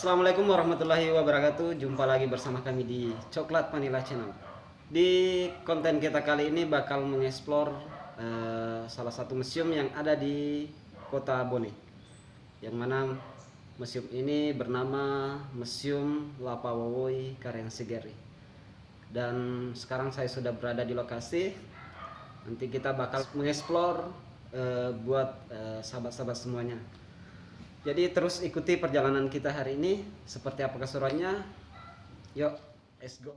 Assalamualaikum warahmatullahi wabarakatuh. Jumpa lagi bersama kami di Coklat Vanilla Channel. Di konten kita kali ini bakal mengeksplor salah satu museum yang ada di Kota Bone. Yang mana museum ini bernama Museum Lapawawoi Karyang Segeri. Dan sekarang saya sudah berada di lokasi. Nanti kita bakal mengeksplor buat sahabat-sahabat semuanya. Jadi terus ikuti perjalanan kita hari ini. Seperti apa keseruannya? Yuk, let's go.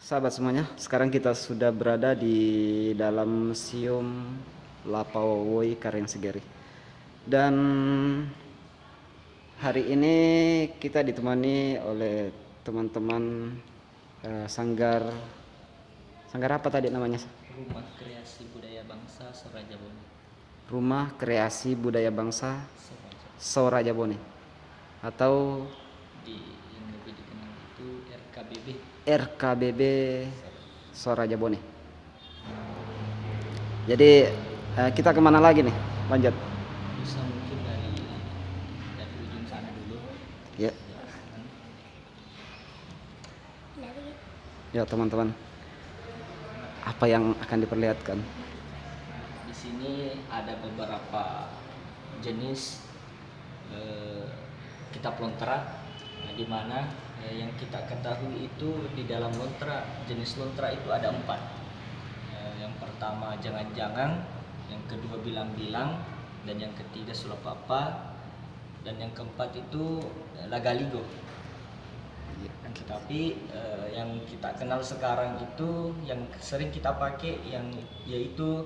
Sahabat semuanya, sekarang kita sudah berada di dalam Museum Lapawawoi Karyang Segeri. Dan hari ini kita ditemani oleh teman-teman sanggar apa tadi namanya? Rumah Kreasi Budaya Bangsa Sorajabone. Rumah Kreasi Budaya Bangsa Sorajabone atau Yang lebih dikenal itu RKBB Sorajabone. Jadi kita kemana lagi nih? Lanjut. Bisa mungkin dari ujung sana dulu. Ya. Ya teman-teman, apa yang akan diperlihatkan? Di sini ada beberapa jenis kitab lontera, di mana yang kita ketahui itu di dalam lontera, jenis lontera itu ada 4. Yang pertama jangan-jangan, yang kedua bilang-bilang, dan yang ketiga sulapapa, dan yang keempat itu lagaligo. Tapi yang kita kenal sekarang itu yang sering kita pakai yaitu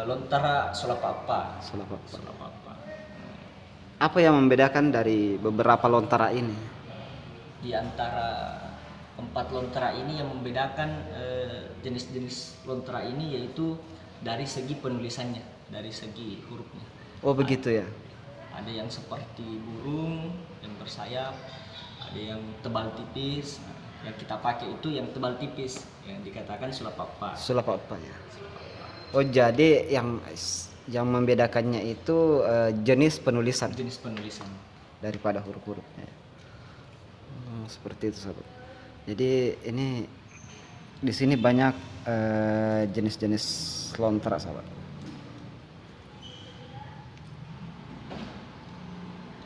lontera sulapapa. Apa yang membedakan dari beberapa lontera ini? Di antara 4 lontera ini yang membedakan jenis-jenis lontera ini yaitu dari segi penulisannya, dari segi hurufnya. Oh begitu ya. Ada yang seperti burung yang bersayap, ada yang tebal tipis. Yang kita pakai itu yang tebal tipis, yang dikatakan sulapapa. Sulapapa ya. Oh jadi yang membedakannya itu jenis penulisan. Jenis penulisan Daripada huruf-hurufnya. Seperti itu sahabat. Jadi ini di sini banyak jenis-jenis lontera sahabat.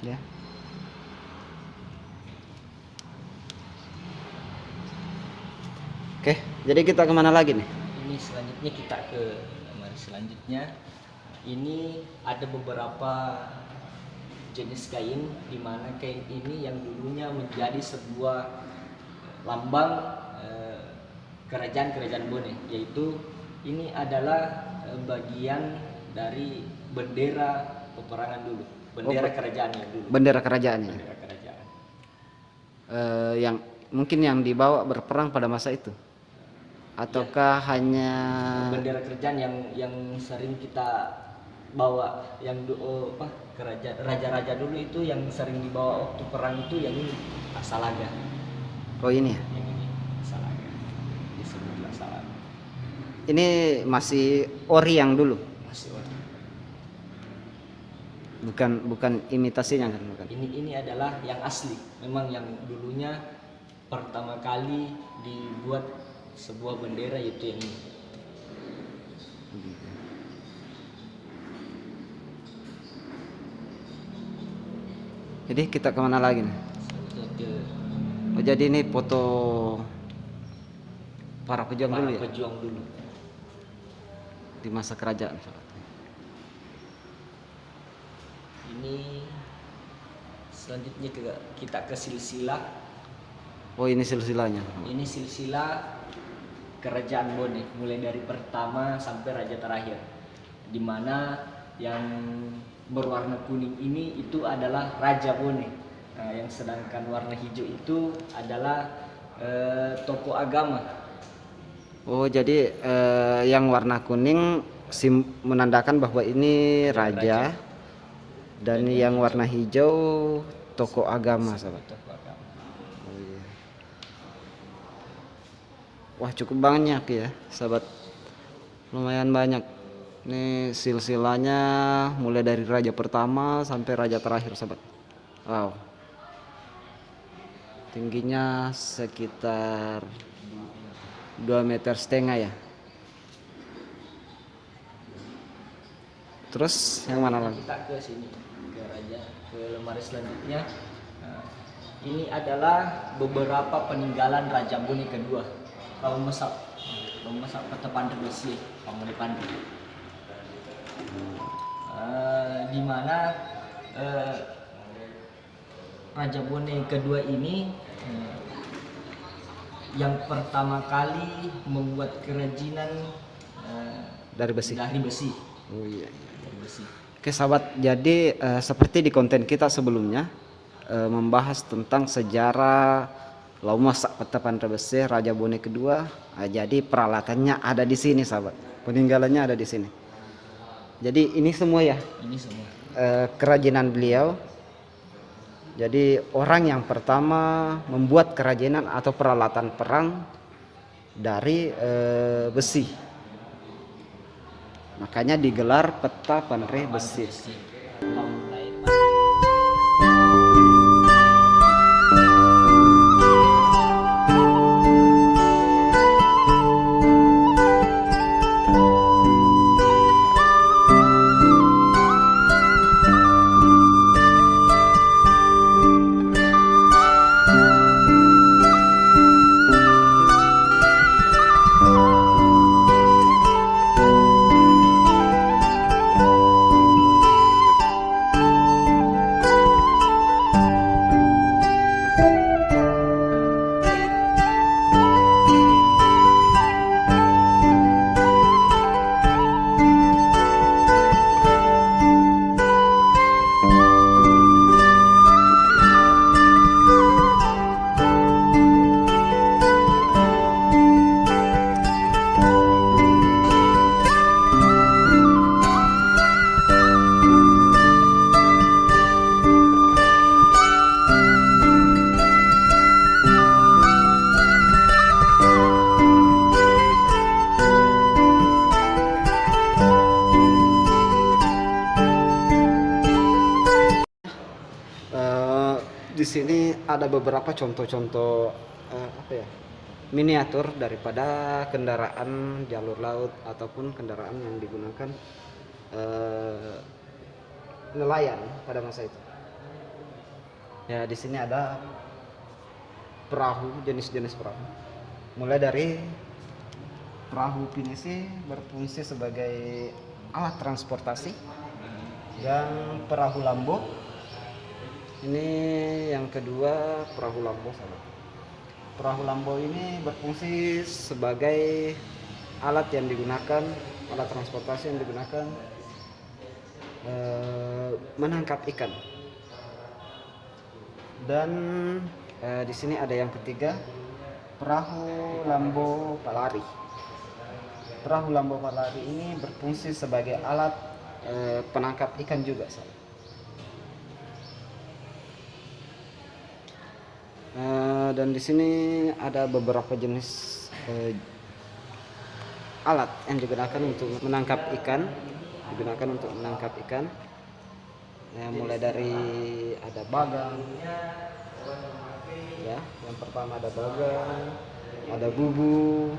Ya. Oke, jadi kita kemana lagi nih? Ini selanjutnya kita ke lemari selanjutnya. Ini ada beberapa jenis kain, di mana kain ini yang dulunya menjadi sebuah lambang kerajaan Bone, yaitu ini adalah bagian dari bendera peperangan dulu, bendera kerajaannya dulu. Bendera kerajaannya. Bendera kerajaan. Yang mungkin yang dibawa berperang pada masa itu, ataukah hanya bendera kerajaan yang sering kita bawa, yang kerajaan raja-raja dulu itu yang sering dibawa waktu perang itu yang ini Asalaga. Oh ini ya. Yang ini Asalaga, disebut Asalaga. Ini masih ori yang dulu. Masih ori. Bukan imitasinya kan, bukan. Ini adalah yang asli. Memang yang dulunya pertama kali dibuat sebuah bendera yaitu yang ini. Jadi kita kemana lagi nih? Oh jadi ini foto para pejuang dulu ya? Pejuang dulu. Di masa kerajaan. Ini selanjutnya kita ke silsilah. Oh ini silsilahnya. Ini silsilah kerajaan Bone, mulai dari pertama sampai raja terakhir, di mana yang berwarna kuning ini itu adalah Raja Bone. Nah, yang sedangkan warna hijau itu adalah tokoh agama. Oh, jadi yang warna kuning menandakan bahwa ini raja, dan yang warna hijau tokoh agama, sahabat. Tokoh agama. Oh, iya. Wah, cukup banyak ya, sahabat. Lumayan banyak. Ini silsilanya mulai dari raja pertama sampai raja terakhir, sahabat. Wow. Tingginya sekitar 2,5 meter ya. Terus yang mana lagi? Kita ke sini, ke raja, ke lemari selanjutnya. Nah, ini adalah beberapa peninggalan Raja Bone kedua. Kaum Mesak Peta Pandai Besi, Panguli Pandai. Di mana Raja Bone kedua ini yang pertama kali membuat kerajinan Dari besi. dari besi. Oh iya. Dari besi. Oke, sahabat. Jadi seperti di konten kita sebelumnya membahas tentang sejarah Laumasak Peta Pandai Besi Raja Bone kedua. Jadi peralatannya ada di sini, sahabat. Peninggalannya ada di sini. Jadi ini semua ya. Ini semua. Kerajinan beliau. Jadi orang yang pertama membuat kerajinan atau peralatan perang dari besi. Makanya digelar Peta Pandai Besi. Di sini ada beberapa contoh-contoh miniatur daripada kendaraan jalur laut ataupun kendaraan yang digunakan nelayan pada masa itu. Ya, di sini ada perahu, jenis-jenis perahu. Mulai dari perahu pinisi berfungsi sebagai alat transportasi, dan perahu lambo. Ini yang kedua, perahu lambo, sahabat. Perahu lambo ini berfungsi sebagai alat yang digunakan, alat transportasi yang digunakan menangkap ikan. Dan di sini ada yang ketiga, perahu lambo palari. Perahu lambo palari ini berfungsi sebagai alat penangkap ikan juga, sahabat. Dan di sini ada beberapa jenis alat yang digunakan untuk menangkap ikan, mulai dari ada bagang, ya. Yang pertama ada bagang, ada bubu.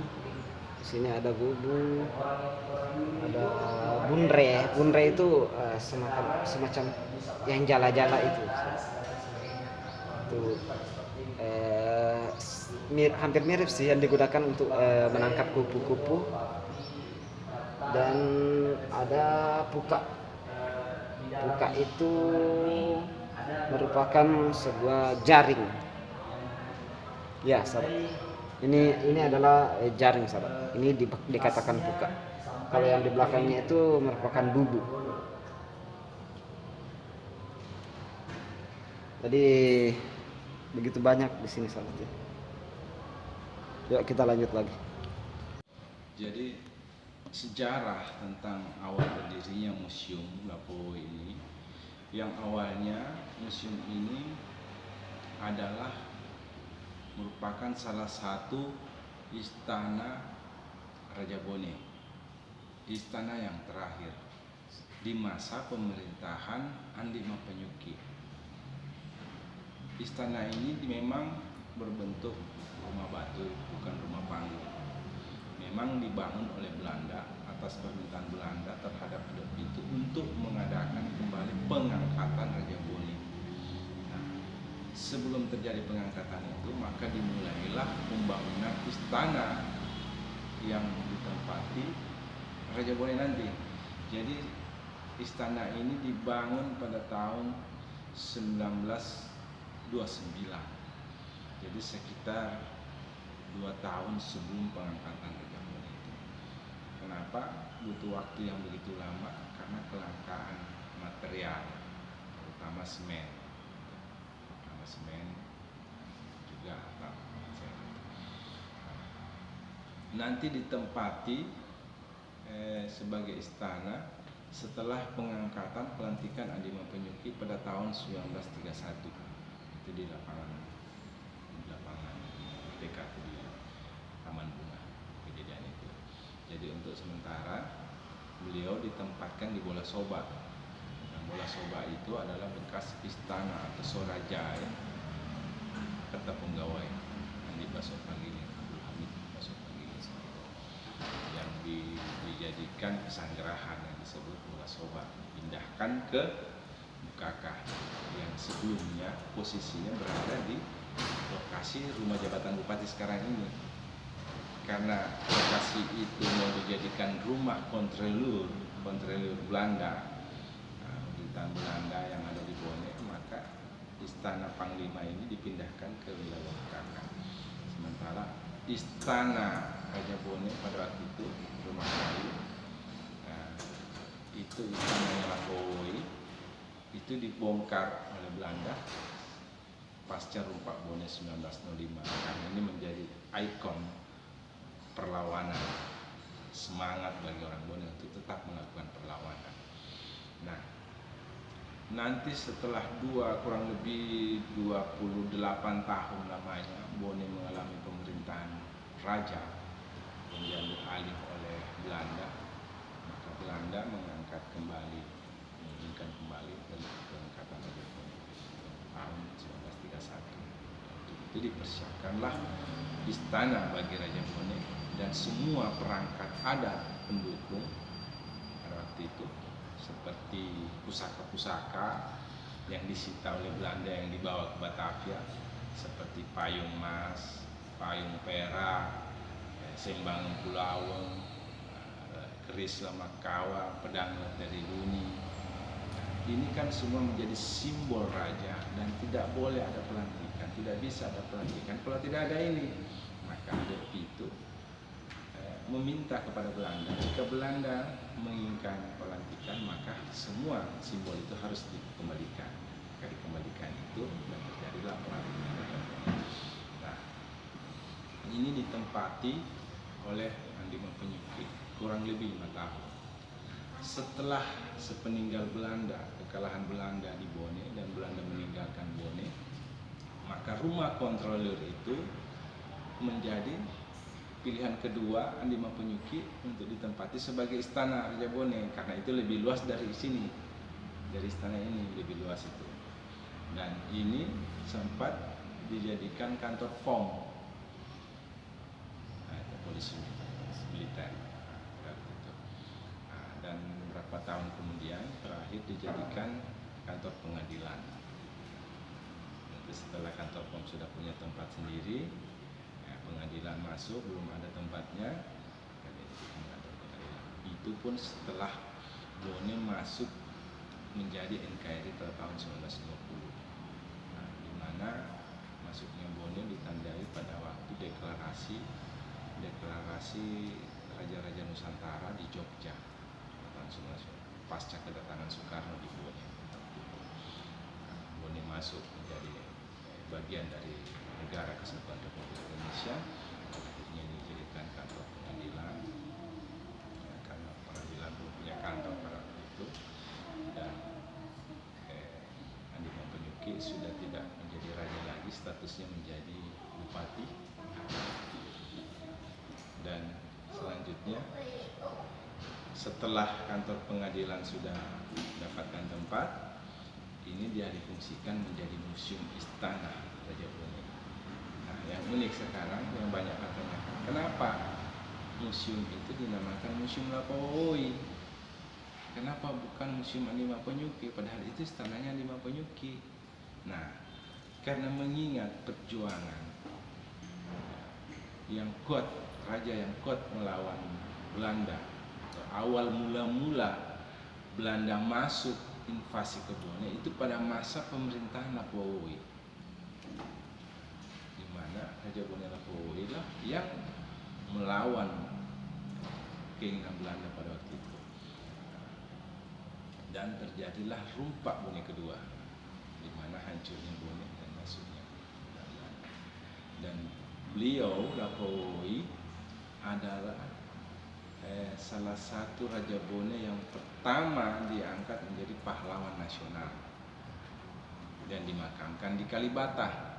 Di sini ada bubu, ada bunre. Bunre itu semacam yang jala-jala itu. Hampir mirip sih, yang digunakan untuk menangkap kupu-kupu. Dan ada puka. Puka itu merupakan sebuah jaring. Ya, sahabat. Ini adalah jaring, sahabat. Ini dikatakan puka. Kalau yang di belakangnya itu merupakan bubu. Jadi begitu banyak di sini, sahabat. Yuk kita lanjut lagi. Jadi sejarah tentang awal berdirinya Museum Lapo ini, yang awalnya museum ini adalah merupakan salah satu istana Raja Bone, istana yang terakhir di masa pemerintahan Andi Mappanyukki. Istana ini memang berbentuk rumah batu, bukan rumah panggung. Memang dibangun oleh Belanda atas permintaan Belanda terhadap itu untuk mengadakan kembali pengangkatan Raja Bone. Nah, sebelum terjadi pengangkatan itu, maka dimulailah pembangunan istana yang ditempati Raja Bone nanti. Jadi istana ini dibangun pada tahun 1929. Jadi sekitar 2 tahun sebelum pengangkatan Raja Bone itu. Kenapa butuh waktu yang begitu lama? Karena kelangkaan material, terutama semen. Juga nanti ditempati sebagai istana setelah pengangkatan pelantikan Andi Mappanyukki pada tahun 1931. Itu di lapangan Merdeka di Taman Bunga kejadian itu. Jadi untuk sementara beliau ditempatkan di Bola Soba. Nah, Bola Soba itu adalah bekas istana atau Sorajaya Kertapunggawai Andi Pasopagini, Abdul Hamid Pasopagini, yang dijadikan pesanggerahan yang disebut Bola Soba, dipindahkan ke Bukaka yang sebelumnya posisinya berada di lokasi rumah jabatan bupati sekarang ini. Karena lokasi itu mau dijadikan rumah kontrolur Belanda, pemerintahan Belanda yang ada di Bone, maka istana Panglima ini dipindahkan ke wilayah Bukaka. Sementara istana Raja Bone pada waktu itu rumah kayu, itu istana Lampoi, itu dibongkar oleh Belanda pasca Rumpak Bone 1905. Karena ini menjadi ikon perlawanan, semangat bagi orang Bone untuk tetap melakukan perlawanan. Nah, nanti setelah kurang lebih 28 tahun lamanya Bone mengalami pemerintahan raja yang diambil alih oleh Belanda, maka Belanda menginginkan kembali dari pengangkatan Raja Bone tahun 1931. Untuk itu dipersiapkanlah istana bagi Raja Bone dan semua perangkat adat pendukung pada waktu itu, seperti pusaka-pusaka yang disita oleh Belanda yang dibawa ke Batavia, seperti payung emas, payung perak, sembang pulaweng, keris lemak kawa, pedang dari Luni. Ini kan semua menjadi simbol raja dan tidak boleh ada pelantikan, tidak bisa ada pelantikan kalau tidak ada ini. Maka adat itu meminta kepada Belanda, jika Belanda menginginkan pelantikan, maka semua simbol itu harus dikembalikan. Maka dikembalikan itu dan terjadilah pelantikan. Nah, ini ditempati oleh Andi Mappanyukki kurang lebih 5 tahun. Setelah sepeninggal Belanda, kekalahan Belanda di Bone dan Belanda meninggalkan Bone, maka rumah kontroleur itu menjadi pilihan kedua Andi Mappanyukki untuk ditempati sebagai istana Raja Bone, karena itu lebih luas dari sini, dari istana ini lebih luas itu. Dan ini sempat dijadikan kantor POM, polisi militer. Dan beberapa tahun kemudian terakhir dijadikan kantor pengadilan. Jadi setelah kantor POM sudah punya tempat sendiri, pengadilan masuk belum ada tempatnya, itu pun setelah Bone masuk menjadi NKRI pada tahun 1950. Nah, di mana masuknya Bone ditandai pada waktu deklarasi Raja-Raja Nusantara di Jogja tahun 1950, pasca kedatangan Soekarno di Bone. Bone masuk menjadi bagian dari Negara Kesatuan Republik Indonesia sudah tidak menjadi raja lagi, statusnya menjadi bupati. Dan selanjutnya setelah kantor pengadilan sudah mendapatkan tempat, ini dia difungsikan menjadi museum istana Raja Bone. Nah, yang unik sekarang yang banyak pertanyakan, kenapa museum itu dinamakan Museum Lapawoi? Kenapa bukan Museum Anima Penyuki? Padahal itu istananya Anima Penyuki. Nah, karena mengingat perjuangan yang kuat, raja yang kuat melawan Belanda. Awal mula-mula Belanda masuk invasi ke Bone itu pada masa pemerintahan Lapawoi, di mana Raja Bone Lapawoi lah yang melawan keinginan Belanda pada waktu itu. Dan terjadilah Rumpak Bone kedua, di mana hancurnya Bone dan masuknya Belanda. Dan beliau Lapawoi adalah salah satu Raja Bone yang pertama diangkat menjadi pahlawan nasional dan dimakamkan di Kalibata.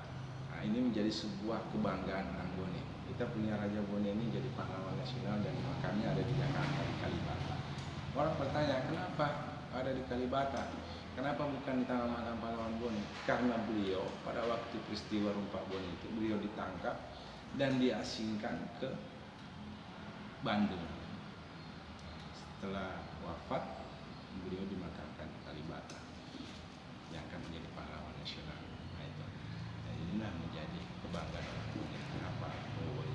Nah, ini menjadi sebuah kebanggaan orang Bone. Kita punya Raja Bone ini jadi pahlawan nasional dan makamnya ada di Jakarta di Kalibata. Orang bertanya, kenapa ada di Kalibata? Kenapa bukan di tanah makam pahlawan Bone? Karena beliau pada waktu peristiwa Rumpak Bone itu beliau ditangkap dan diasingkan ke Bandung. Setelah wafat, beliau dimakamkan di Kalibata, yang akan menjadi pahlawan nasional. Nah, itu. Nah, inilah menjadi kebanggaan kenapa Lapawoi.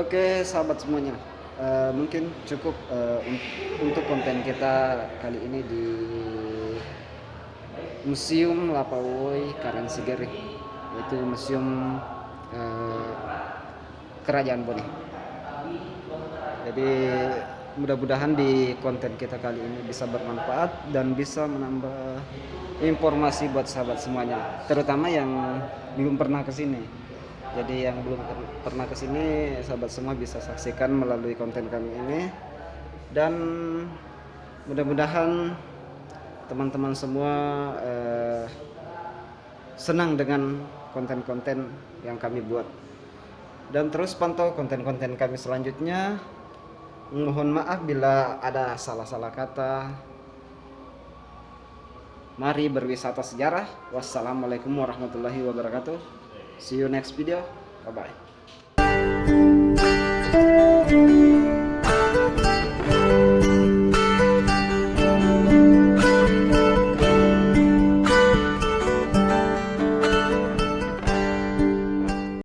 Oke sahabat semuanya, mungkin cukup untuk konten kita kali ini di Museum Lapawoi Karansigeri, yaitu museum Kerajaan Bone. Jadi mudah-mudahan di konten kita kali ini bisa bermanfaat dan bisa menambah informasi buat sahabat semuanya, terutama yang belum pernah ke sini. Jadi yang belum pernah ke sini, sahabat semua bisa saksikan melalui konten kami ini, dan mudah-mudahan teman-teman semua senang dengan konten-konten yang kami buat. Dan terus pantau konten-konten kami selanjutnya. Mohon maaf bila ada salah-salah kata. Mari berwisata sejarah. Wassalamualaikum warahmatullahi wabarakatuh. See you next video. Bye bye.